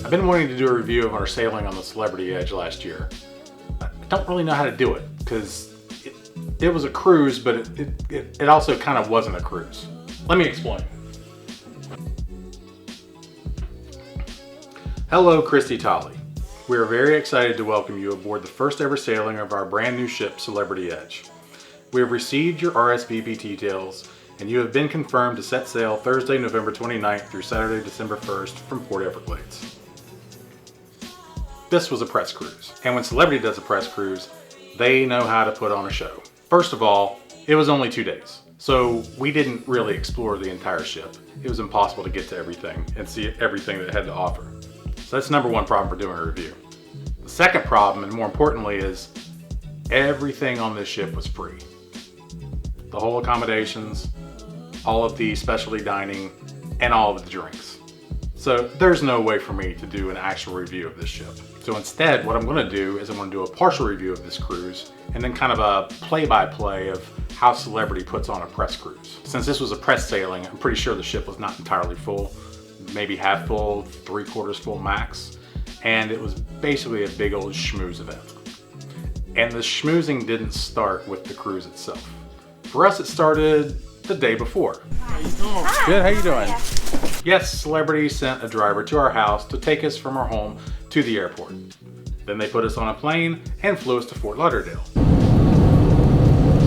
I've been wanting to do a review of our sailing on the Celebrity Edge last year. I don't really know how to do it because it was a cruise, but it also kind of wasn't a cruise. Let me explain. Hello, Christy Tolley. We are very excited to welcome you aboard the first ever sailing of our brand new ship, Celebrity Edge. We have received your RSVP details and you have been confirmed to set sail Thursday, November 29th through Saturday, December 1st from Port Everglades. This was a press cruise, and when Celebrity does a press cruise, they know how to put on a show. First of all, it was only 2 days, so we didn't really explore the entire ship. It was impossible to get to everything and see everything that it had to offer. So that's number one problem for doing a review. The second problem, and more importantly, is everything on this ship was free. The whole accommodations, all of the specialty dining, and all of the drinks. So there's no way for me to do an actual review of this ship. So instead, what I'm gonna do is I'm gonna do a partial review of this cruise and then kind of a play-by-play of how Celebrity puts on a press cruise. Since this was a press sailing, I'm pretty sure the ship was not entirely full, maybe half full, 3/4 full max. And it was basically a big old schmooze event. And the schmoozing didn't start with the cruise itself. For us, it started the day before. Hi. Good, how you doing? Yes, Celebrity sent a driver to our house to take us from our home to the airport. Then they put us on a plane and flew us to Fort Lauderdale.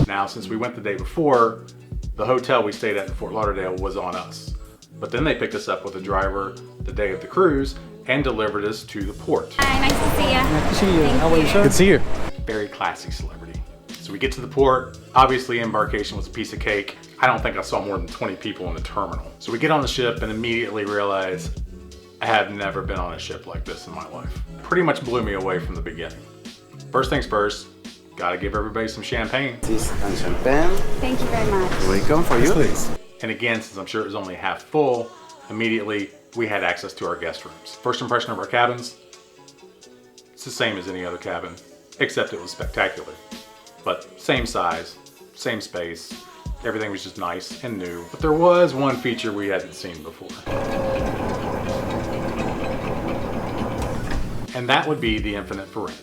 Now, since we went the day before, the hotel we stayed at in Fort Lauderdale was on us. But then they picked us up with a driver the day of the cruise and delivered us to the port. Hi, nice to see you. Nice to see you. Thank How are you, you. sir? Good to see you. Very classy Celebrity. So we get to the port. Obviously, embarkation was a piece of cake. I don't think I saw more than 20 people in the terminal. So we get on the ship and immediately realize I have never been on a ship like this in my life. Pretty much blew me away from the beginning. First things first, gotta give everybody some champagne. This and champagne. Thank you very much. Welcome for you. Please. And again, since I'm sure it was only half full, immediately we had access to our guest rooms. First impression of our cabins, it's the same as any other cabin, except it was spectacular. But same size, same space, everything was just nice and new. But there was one feature we hadn't seen before. And that would be the infinite veranda.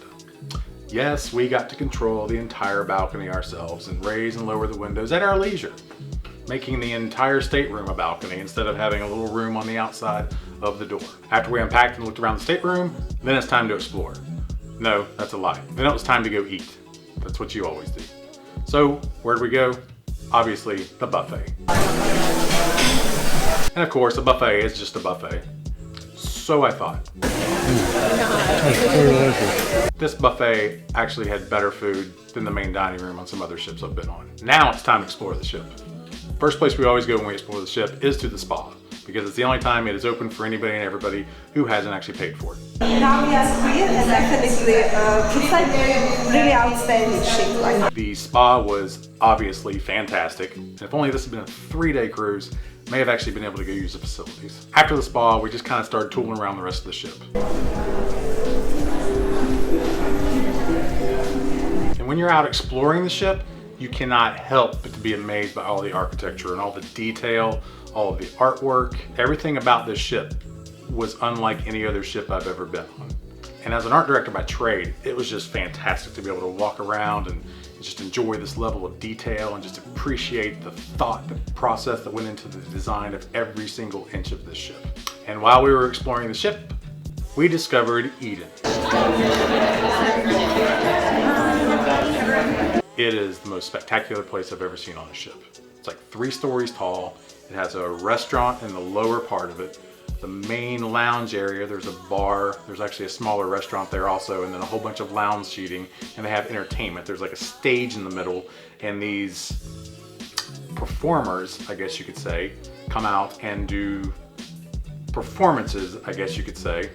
Yes, we got to control the entire balcony ourselves and raise and lower the windows at our leisure, making the entire stateroom a balcony instead of having a little room on the outside of the door. After we unpacked and looked around the stateroom, then it's time to explore. No, that's a lie. Then it was time to go eat. That's what you always do. So, where'd we go? Obviously, the buffet. And of course, a buffet is just a buffet. So I thought. This buffet actually had better food than the main dining room on some other ships I've been on. Now it's time to explore the ship. First place we always go when we explore the ship is to the spa, because it's the only time it is open for anybody and everybody who hasn't actually paid for it. Now we are here and definitely it's like really outstanding ship. Like. The spa was obviously fantastic. And if only this had been a 3-day cruise, may have actually been able to go use the facilities. After the spa, we just kind of started tooling around the rest of the ship. And when you're out exploring the ship, you cannot help but to be amazed by all the architecture and all the detail, all of the artwork. Everything about this ship was unlike any other ship I've ever been on. And as an art director by trade, it was just fantastic to be able to walk around and just enjoy this level of detail and just appreciate the thought, the process that went into the design of every single inch of this ship. And while we were exploring the ship, we discovered Eden. It is the most spectacular place I've ever seen on a ship. It's like 3 stories tall. It has a restaurant in the lower part of it. The main lounge area, there's a bar, there's actually a smaller restaurant there also, and then a whole bunch of lounge seating, and they have entertainment. There's like a stage in the middle, and these performers, I guess you could say, come out and do performances, I guess you could say,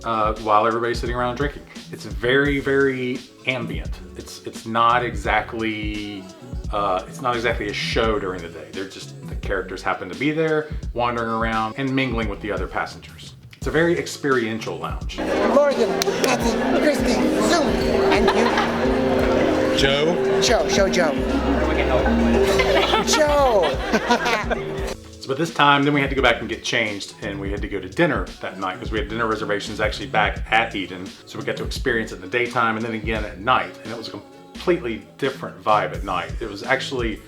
while everybody's sitting around drinking. It's very, very ambient. It's not exactly a show during the day. They're just, the characters happen to be there, wandering around and mingling with the other passengers. It's a very experiential lounge. Morgan, Patty, Christy, Zoom, and you? Joe? Joe. Joe. It's But this time, then we had to go back and get changed, and we had to go to dinner that night because we had dinner reservations actually back at Eden. So we got to experience it in the daytime and then again at night, and it was a completely different vibe at night. It was actually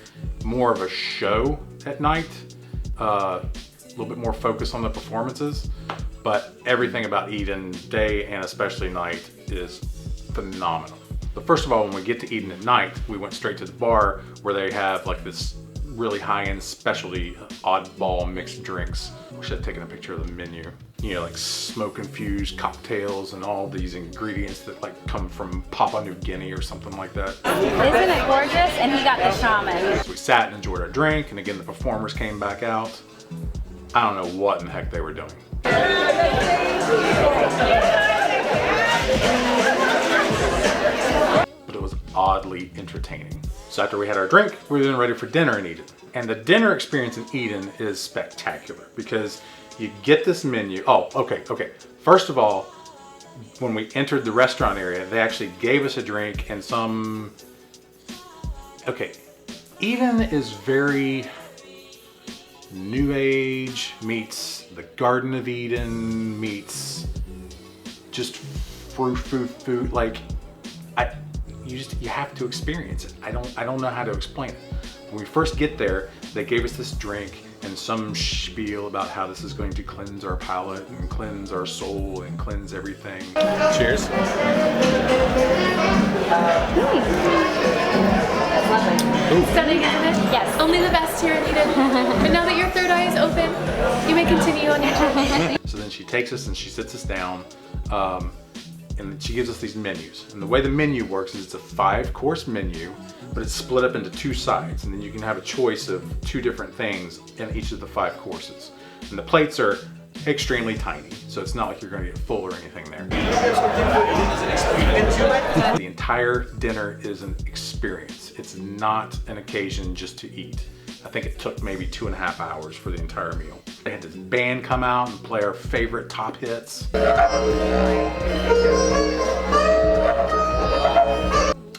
more of a show at night, a little bit more focus on the performances, but everything about Eden, day and especially night, is phenomenal. But first of all, when we get to Eden at night, we went straight to the bar where they have like this really high-end specialty oddball mixed drinks. I should have taken a picture of the menu. You know, like smoke-infused cocktails and all these ingredients that like come from Papua New Guinea or something like that. Isn't it gorgeous? And he got the shaman. So we sat and enjoyed our drink, and again the performers came back out. I don't know what in the heck they were doing. But it was oddly entertaining. So after we had our drink, we were then ready for dinner in Eden. And the dinner experience in Eden is spectacular because you get this menu. Oh, okay. First of all, when we entered the restaurant area, they actually gave us a drink and some... Okay, Eden is very New Age meets the Garden of Eden meets just food. Like, you have to experience it. I don't know how to explain it. When we first get there, they gave us this drink and some spiel about how this is going to cleanse our palate and cleanse our soul and cleanse everything. Cheers. Stunning, isn't it? Yes. Only the best here in Eden. But now that your third eye is open, you may continue on your journey. So then she takes us and she sits us down, and she gives us these menus. And the way the menu works is it's a 5-course menu, but it's split up into 2 sides, and then you can have a choice of 2 different things in each of the 5 courses. And the plates are extremely tiny, so it's not like you're going to get full or anything there. The entire dinner is an experience. It's not an occasion just to eat. I think it took maybe 2.5 hours for the entire meal. They had this band come out and play our favorite top hits.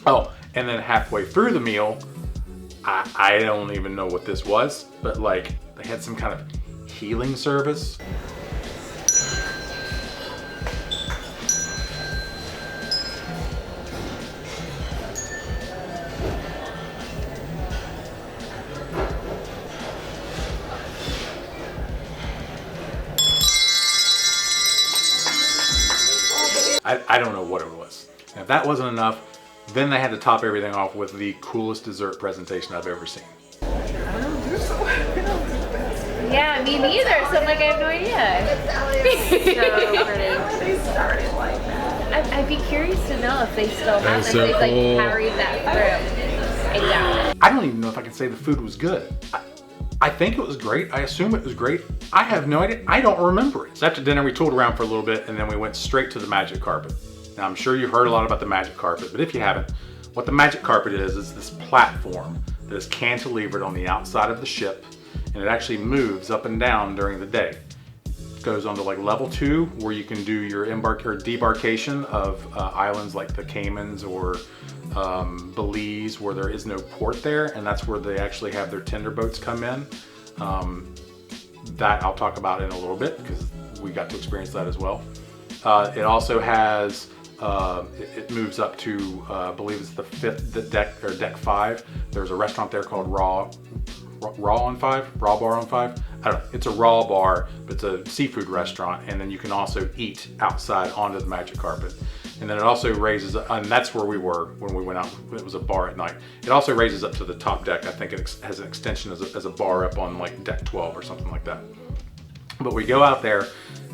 Oh, and then halfway through the meal, I don't even know what this was, but like they had some kind of healing service. I don't know what it was. And if that wasn't enough, then they had to top everything off with the coolest dessert presentation I've ever seen. Yeah, me neither. So I'm like, I have no idea. I'd be curious to know if they still have it. If they've like carried that through. Exactly. I don't even know if I can say the food was good. I think it was great. I assume it was great. I have no idea. I don't remember it. So after dinner, we tooled around for a little bit, and then we went straight to the magic carpet. Now, I'm sure you've heard a lot about the magic carpet, but if you haven't, what the magic carpet is this platform that is cantilevered on the outside of the ship, and it actually moves up and down during the day. It goes on to like level 2, where you can do your debarkation of islands like the Caymans or Belize, where there is no port there, and that's where they actually have their tender boats come in. That I'll talk about in a little bit because we got to experience that as well. It also has, it moves up to, I believe it's the deck, or deck 5. There's a restaurant there called Raw Bar on 5. I don't know, it's a raw bar, but it's a seafood restaurant, and then you can also eat outside onto the magic carpet. And then it also raises, and that's where we were when we went out. It was a bar at night. It also raises up to the top deck. I think it has an extension as a bar up on like deck 12 or something like that. But we go out there,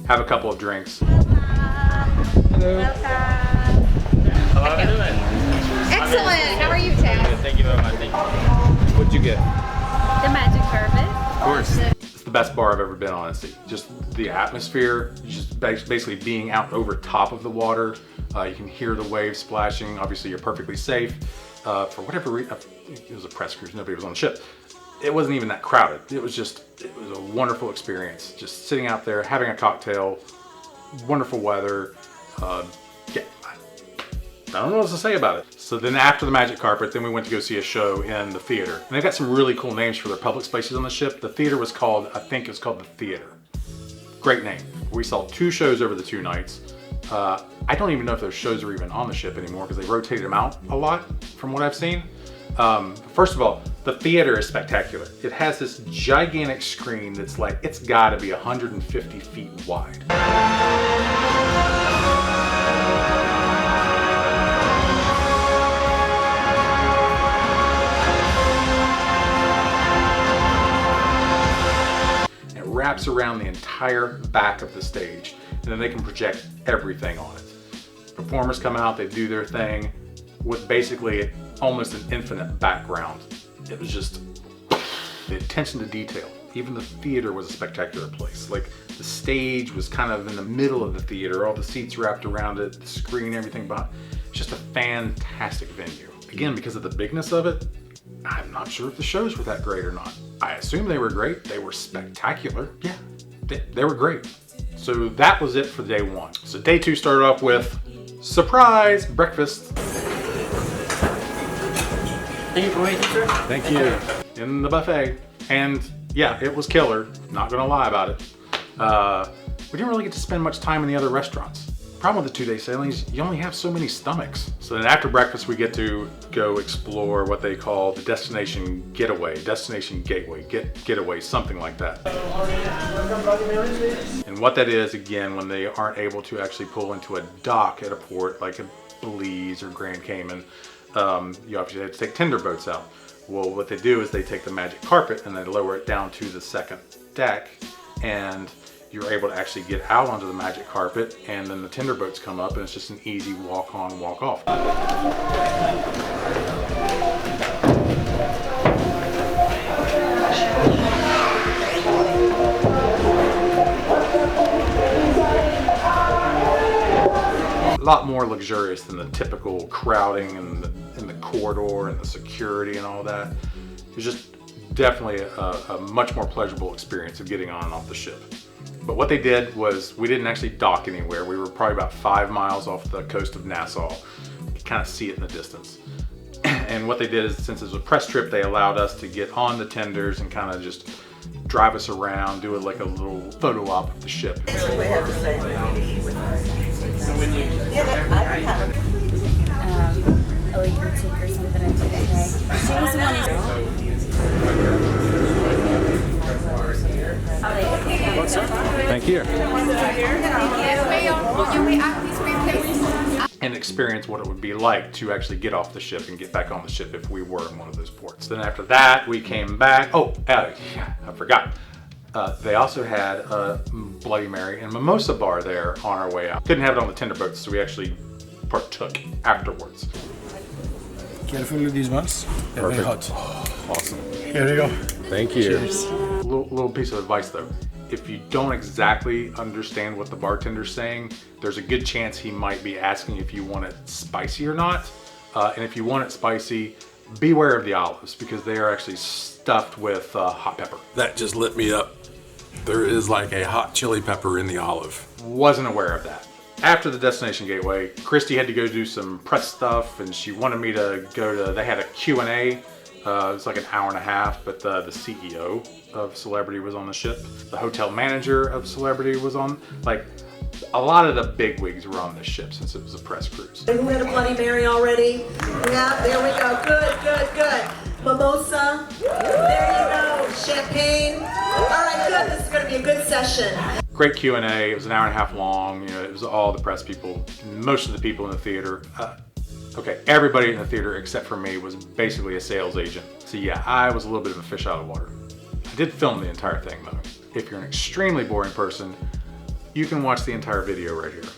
have a couple of drinks. Hello. How are you doing? Excellent. How are you, Chad? Thank you very much. Thank you. What'd you get? The magic carpet. Of course. It's the best bar I've ever been on at sea. Just the atmosphere, just basically being out over top of the water. You can hear the waves splashing. Obviously, you're perfectly safe. For whatever reason, it was a press cruise. Nobody was on the ship. It wasn't even that crowded. It was a wonderful experience. Just sitting out there, having a cocktail, wonderful weather. Yeah, I don't know what to say about it. So then after the magic carpet, then we went to go see a show in the theater. And they've got some really cool names for their public spaces on the ship. The theater was called, I think it's called the Theater. Great name. We saw 2 shows over the 2 nights. I don't even know if those shows are even on the ship anymore because they rotated them out a lot from what I've seen. First of all, the theater is spectacular. It has this gigantic screen that's like, it's gotta be 150 feet wide. It wraps around the entire back of the stage, and then they can project everything on it. Performers come out, they do their thing with basically almost an infinite background. It was just the attention to detail. Even the theater was a spectacular place. Like the stage was kind of in the middle of the theater, all the seats wrapped around it, the screen, everything behind. It's just a fantastic venue. Again, because of the bigness of it, I'm not sure if the shows were that great or not. I assume they were great. They were spectacular. Yeah, they were great. So that was it for day 1. So day 2 started off with surprise breakfast. Thank you for waiting, sir. Thank you. In the buffet. And yeah, it was killer. Not gonna lie about it. We didn't really get to spend much time in the other restaurants. Problem with the 2-day sailings, you only have so many stomachs. So then after breakfast, we get to go explore what they call the destination getaway, destination gateway, getaway, something like that. And what that is, again, when they aren't able to actually pull into a dock at a port like a Belize or Grand Cayman, you obviously have to take tender boats out. Well, what they do is they take the magic carpet and they lower it down to the 2nd deck, and you're able to actually get out onto the magic carpet, and then the tender boats come up and it's just an easy walk on, walk off. A lot more luxurious than the typical crowding and in the corridor and the security and all that. It was just definitely a much more pleasurable experience of getting on and off the ship. But what they did was, we didn't actually dock anywhere. We were probably about 5 miles off the coast of Nassau. You could kind of see it in the distance. And what they did is, since it was a press trip, they allowed us to get on the tenders and kind of just drive us around, do it like a little photo op of the ship. Oh, you can take her something and take it. She was the one Thank you. And experience what it would be like to actually get off the ship and get back on the ship if we were in one of those ports. Then after that, we came back. Oh, I forgot. They also had a Bloody Mary and mimosa bar there on our way out. Didn't have it on the tender boats, so we actually partook afterwards. Careful with these ones. They're very hot. Awesome. Here we go. Thank you. Cheers. Little piece of advice though. If you don't exactly understand what the bartender's saying, there's a good chance he might be asking if you want it spicy or not. And if you want it spicy, beware of the olives because they are actually stuffed with hot pepper. That just lit me up. There is like a hot chili pepper in the olive. Wasn't aware of that. After the destination gateway, Christy had to go do some press stuff and she wanted me to go to, they had a Q&A. It was like an hour and a half, but the CEO of Celebrity was on the ship. The hotel manager of Celebrity was on, like a lot of the bigwigs were on this ship since it was a press cruise. Who had a Bloody Mary already? Yeah, there we go. Good, good, good. Mimosa. There you go. Champagne. All right, good. This is going to be a good session. Great Q&A. It was an hour and a half long. You know, it was all the press people, most of the people in the theater. Okay, everybody in the theater except for me was basically a sales agent. So yeah, I was a little bit of a fish out of water. I did film the entire thing though. If you're an extremely boring person, you can watch the entire video right here.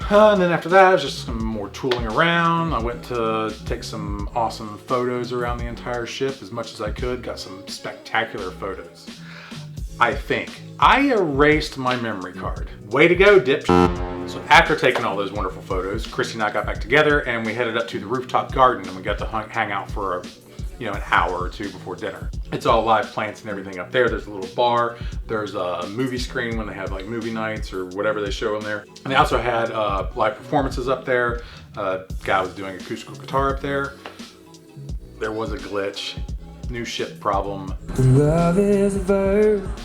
And then after that, it was just some more tooling around. I went to take some awesome photos around the entire ship as much as I could. Got some spectacular photos. I think I erased my memory card. Way to go, dipshit. So after taking all those wonderful photos, Christy and I got back together and we headed up to the rooftop garden and we got to hang out for you know, an hour or two before dinner. It's all live plants and everything up there. There's a little bar. There's a movie screen when they have like movie nights or whatever they show in there. And they also had live performances up there. Guy was doing acoustical guitar up there. There was a glitch. New ship problem. Love is a verb.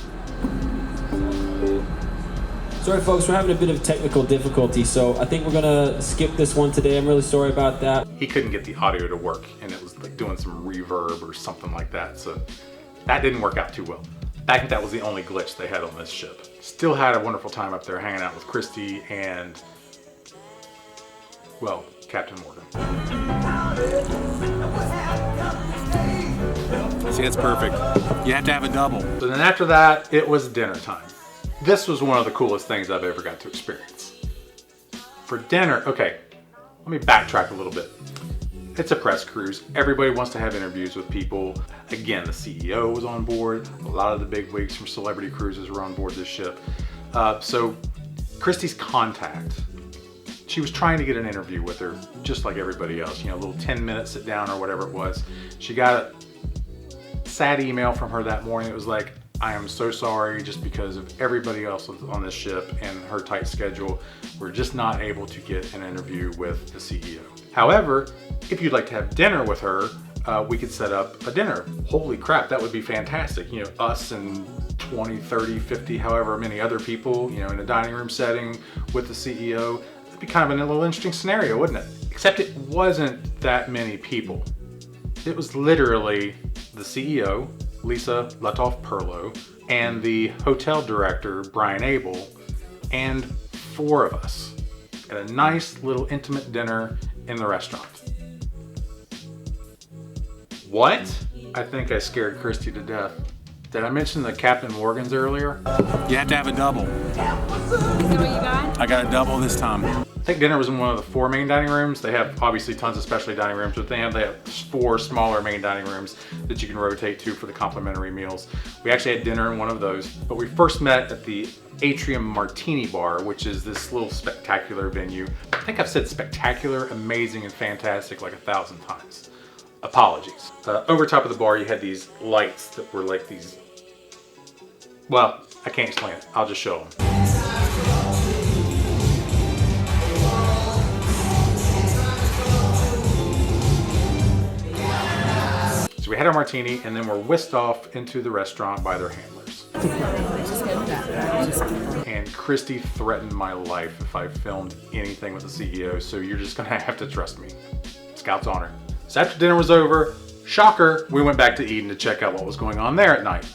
Sorry folks, we're having a bit of technical difficulty, so I think we're gonna skip this one today. I'm really sorry about that. He couldn't get the audio to work, and it was like doing some reverb or something like that, so that didn't work out too well. I think that was the only glitch they had on this ship. Still had a wonderful time up there hanging out with Christy and, well, Captain Morgan. See, it's perfect. You have to have a double. So then after that, it was dinner time. This was one of the coolest things I've ever got to experience. For dinner, okay, let me backtrack a little bit. It's a press cruise. Everybody wants to have interviews with people. Again, the CEO was on board. A lot of the big wigs from Celebrity Cruises were on board this ship. So Christy's contact, she was trying to get an interview with her, just like everybody else, you know, a little 10-minute sit down or whatever it was. She got a sad email from her that morning. It was like, I am so sorry, just because of everybody else on this ship and her tight schedule, we're just not able to get an interview with the CEO. However, if you'd like to have dinner with her, we could set up a dinner. Holy crap, that would be fantastic. You know, us and 20, 30, 50, however many other people, you know, in a dining room setting with the CEO. That'd be kind of a little interesting scenario, wouldn't it? Except it wasn't that many people. It was literally the CEO, Lisa Latoff-Perlo, and the hotel director, Brian Abel, and 4 of us at a nice little intimate dinner in the restaurant. What? I think I scared Christy to death. Did I mention the Captain Morgans earlier? You have to have a double. Is that what you got? I got a double this time. I think dinner was in one of the 4 main dining rooms. They have obviously tons of specialty dining rooms, but they have 4 smaller main dining rooms that you can rotate to for the complimentary meals. We actually had dinner in one of those, but we first met at the Atrium Martini Bar, which is this little spectacular venue. I think I've said spectacular, amazing, and fantastic like 1,000 times. Apologies. Over top of the bar, you had these lights that were like these, well, I can't explain it. I'll just show them. So we had our martini, and then we're whisked off into the restaurant by their handlers. And Christy threatened my life if I filmed anything with the CEO, so you're just gonna have to trust me. Scout's honor. So after dinner was over, shocker, we went back to Eden to check out what was going on there at night.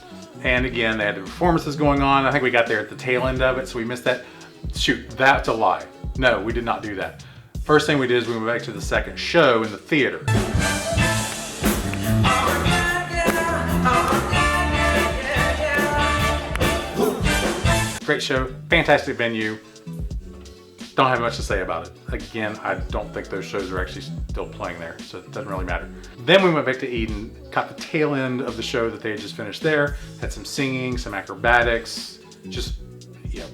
And again, they had the performances going on. I think we got there at the tail end of it, so we missed that. Shoot, that's a lie. No, we did not do that. First thing we did is we went back to the second show in the theater. Great show, fantastic venue. Don't have much to say about it. Again, I don't think those shows are actually still playing there, so it doesn't really matter. Then we went back to Eden, caught the tail end of the show that they had just finished there, had some singing, some acrobatics, just, you know,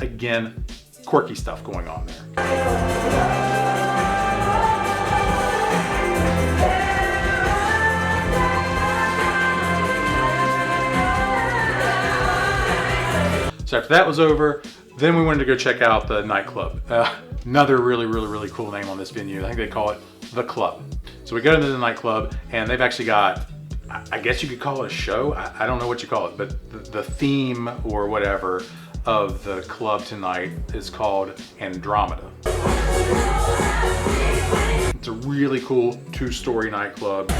again, quirky stuff going on there. So after that was over, then we wanted to go check out the nightclub. Another really cool name on this venue. I think they call it The Club. So we go into the nightclub, and they've actually got, I guess you could call it a show. I don't know what you call it, but the theme or whatever of the club tonight is called Andromeda. It's a really cool 2-story nightclub.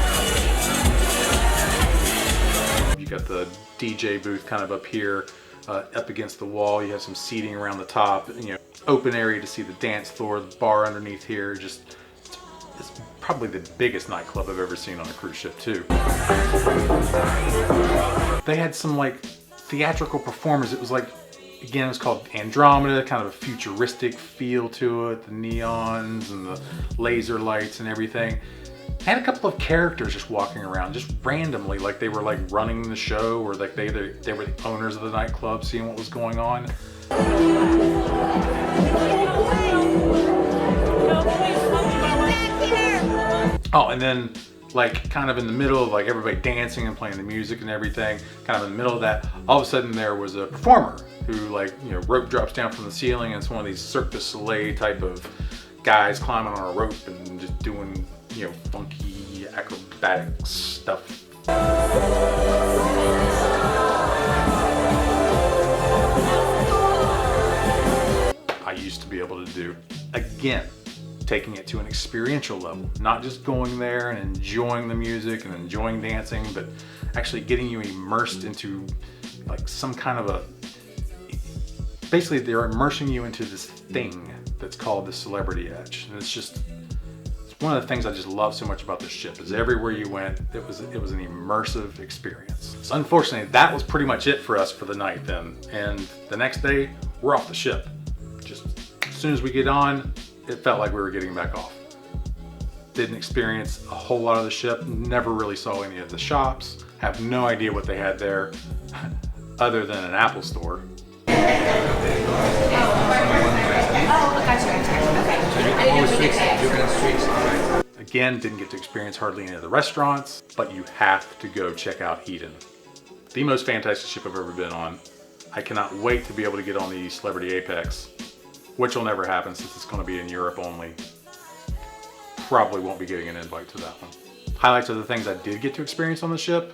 You got the DJ booth kind of up here. Up against the wall, you have some seating around the top, you know, open area to see the dance floor, the bar underneath here. Just, it's probably the biggest nightclub I've ever seen on a cruise ship too. They had some like theatrical performers. It was like, again, it was called Andromeda, kind of a futuristic feel to it, the neons and the laser lights and everything. Had a couple of characters just walking around, just randomly, like they were like running the show, or like they were the owners of the nightclub, seeing what was going on. Oh, and then like kind of in the middle of like everybody dancing and playing the music and everything, kind of in the middle of that, all of a sudden there was a performer who, like, you know, rope drops down from the ceiling, and it's one of these Cirque du Soleil type of guys climbing on a rope and just doing, you know, funky acrobatic stuff. I used to be able to do. Again, taking it to an experiential level, not just going there and enjoying the music and enjoying dancing, but actually getting you immersed into like some kind of a, basically they're immersing you into this thing that's called the Celebrity Edge. And it's one of the things I just love so much about this ship is everywhere you went, it was an immersive experience. So unfortunately, that was pretty much it for us for the night then. And the next day, we're off the ship. Just as soon as we get on, it felt like we were getting back off. Didn't experience a whole lot of the ship, never really saw any of the shops, have no idea what they had there other than an Apple store. Again, didn't get to experience hardly any of the restaurants, but you have to go check out Eden. The most fantastic ship I've ever been on. I cannot wait to be able to get on the Celebrity Apex, which will never happen since it's going to be in Europe only. Probably won't be getting an invite to that one. Highlights of the things I did get to experience on the ship: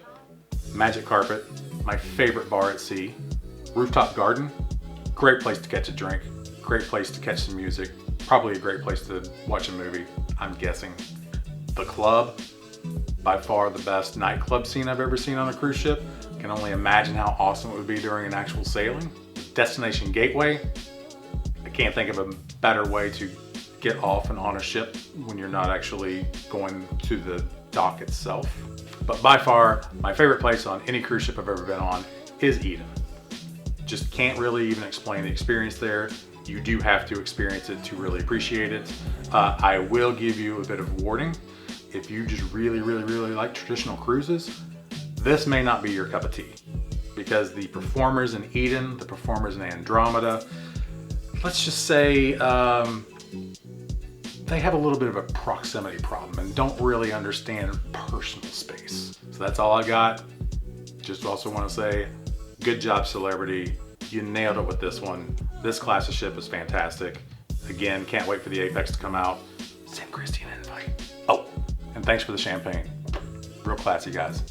Magic Carpet, my favorite bar at sea, Rooftop Garden, great place to catch a drink, great place to catch some music, probably a great place to watch a movie, I'm guessing. The Club, by far the best nightclub scene I've ever seen on a cruise ship. Can only imagine how awesome it would be during an actual sailing. Destination Gateway, I can't think of a better way to get off and on a ship when you're not actually going to the dock itself. But by far, my favorite place on any cruise ship I've ever been on is Eden. Just can't really even explain the experience there. You do have to experience it to really appreciate it. I will give you a bit of warning. If you just really like traditional cruises, this may not be your cup of tea, because the performers in Eden, the performers in Andromeda, let's just say they have a little bit of a proximity problem and don't really understand personal space. So that's all I got. Just also want to say, good job, Celebrity. You nailed it with this one. This class of ship is fantastic. Again, can't wait for the Apex to come out. Send Christy an invite. Oh, and thanks for the champagne. Real classy, guys.